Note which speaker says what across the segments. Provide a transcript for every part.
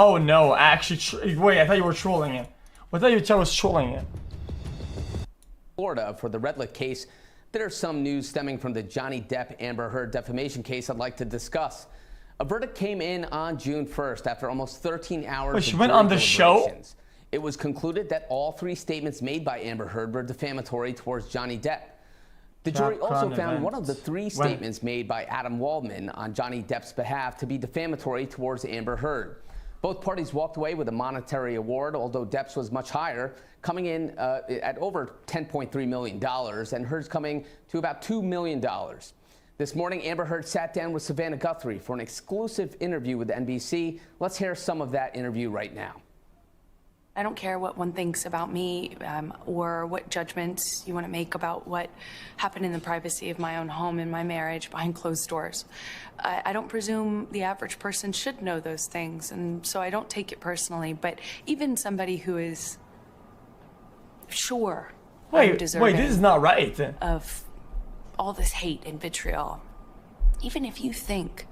Speaker 1: Oh no, actually, wait, I thought you were trolling it. I thought you was trolling it.
Speaker 2: Florida for the Redlick case. There's some news stemming from the Johnny Depp Amber Heard defamation case I'd like to discuss. A verdict came in on June 1st after almost 13 hours.
Speaker 1: Wait, she went on the show?
Speaker 2: It was concluded that all 3 statements made by Amber Heard were defamatory towards Johnny Depp. The jury also found one of the 3 statements made by Adam Waldman on Johnny Depp's behalf to be defamatory towards Amber Heard. Both parties walked away with a monetary award, although Depp's was much higher, coming in at over $10.3 million, and Heard's coming to about $2 million. This morning, Amber Heard sat down with Savannah Guthrie for an exclusive interview with NBC. Let's hear some of that interview right now.
Speaker 3: I don't care what one thinks about me or what judgments you want to make about what happened in the privacy of my own home and my marriage behind closed doors. I don't presume the average person should know those things, and so I don't take it personally. But even somebody who is sure I'm deserving
Speaker 1: this is not right.
Speaker 3: Of all this hate and vitriol, even if you think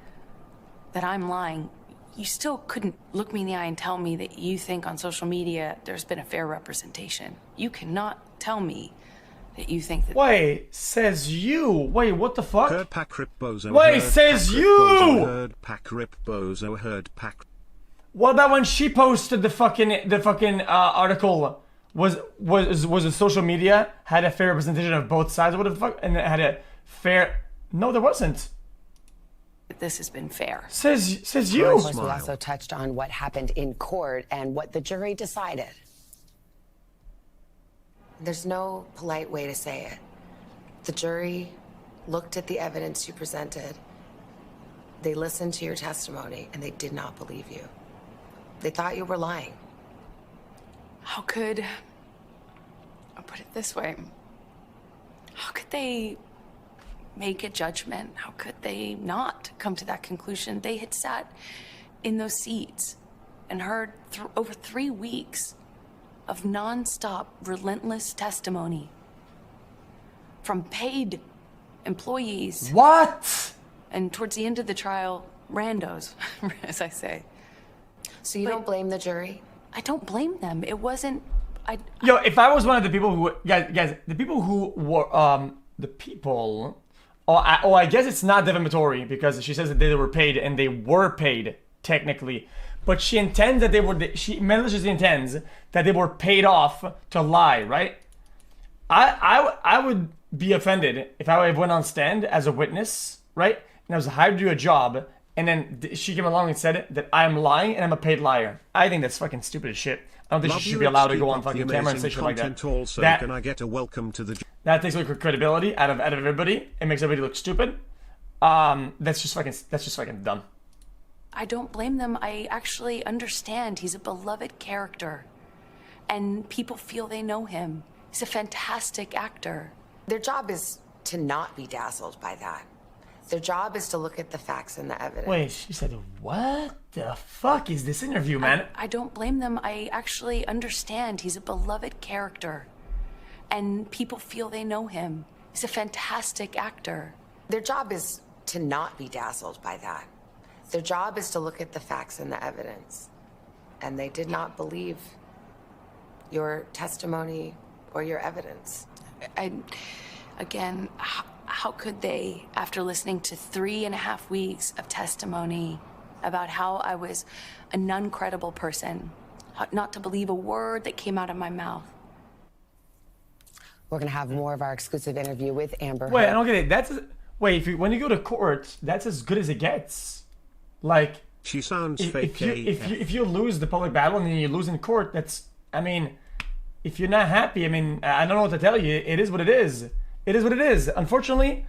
Speaker 3: that I'm lying, you still couldn't look me in the eye and tell me that you think on social media there's been a fair representation. You cannot tell me that you think that.
Speaker 1: Wait, says you. Wait, what the fuck?
Speaker 4: Heard pack rip bozo.
Speaker 1: Wait, says you.
Speaker 4: Heard pack rip bozo. Heard pack.
Speaker 1: What about when she posted the fucking article? Was the social media had a fair representation of both sides? What the fuck? And it had a fair. No, there wasn't.
Speaker 3: This has been fair.
Speaker 1: Says you.
Speaker 5: Of course, we also touched on what happened in court and what the jury decided. There's no polite way to say it. The jury looked at the evidence you presented. They listened to your testimony, and they did not believe you. They thought you were lying.
Speaker 3: How could, I'll put it this way, how could they make a judgment? How could they not come to that conclusion? They had sat in those seats and heard over 3 weeks of nonstop, relentless testimony from paid employees.
Speaker 1: What?
Speaker 3: And towards the end of the trial, randos, as I say.
Speaker 5: So you don't blame the jury?
Speaker 3: I don't blame them. It wasn't.
Speaker 1: Yo, if I was one of the people who guys, the people who were the people. I guess it's not defamatory because she says that they were paid, and they were paid technically, but she intends that they were. She maliciously intends that they were paid off to lie, right? I would be offended if I went on stand as a witness, right? And I was hired to do a job, and then she came along and said that I'm lying and I'm a paid liar. I think that's fucking stupid as shit. I don't think she should be allowed to go on fucking camera and say shit like that.
Speaker 4: Also, can I get a welcome to the...
Speaker 1: That takes away credibility out of everybody. It makes everybody look stupid. That's just fucking dumb.
Speaker 3: I don't blame them. I actually understand. He's a beloved character, and people feel they know him. He's a fantastic actor.
Speaker 5: Their job is to not be dazzled by that. Their job is to look at the facts and the evidence.
Speaker 1: Wait, she said, what the fuck is this interview, man?
Speaker 3: I don't blame them. I actually understand. He's a beloved character, and people feel they know him. He's a fantastic actor.
Speaker 5: Their job is to not be dazzled by that. Their job is to look at the facts and the evidence. And they did not believe your testimony or your evidence.
Speaker 3: Again, how could they, after listening to 3.5 weeks of testimony about how I was a non-credible person, not to believe a word that came out of my mouth?
Speaker 5: We're going to have more of our exclusive interview with Amber Heard.
Speaker 1: Wait, I don't get it. When you go to court, that's as good as it gets. Like,
Speaker 4: she sounds fake.
Speaker 1: If you lose the public battle and then you lose in court, that's, I mean, if you're not happy, I mean, I don't know what to tell you. It is what it is. It is what it is. Unfortunately,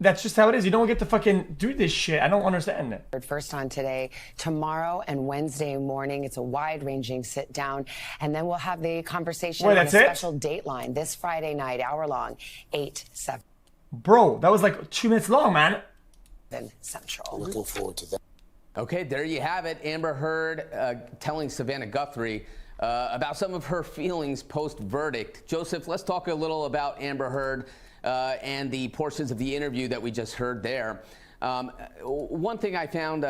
Speaker 1: that's just how it is. You don't get to fucking do this shit. I don't understand it.
Speaker 5: First on today, tomorrow and Wednesday morning. It's a wide-ranging sit-down. And then we'll have the conversation on a special Dateline this Friday night, hour-long, 8/7.
Speaker 1: Bro, that was like 2 minutes long, man.
Speaker 5: Central.
Speaker 6: Looking forward to that.
Speaker 2: Okay, there you have it. Amber Heard telling Savannah Guthrie about some of her feelings post-verdict. Joseph, let's talk a little about Amber Heard and the portions of the interview that we just heard there. One thing I found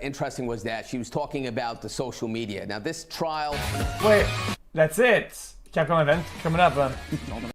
Speaker 2: interesting was that she was talking about the social media. Now, this trial...
Speaker 1: Wait, that's it. Capcom event coming up.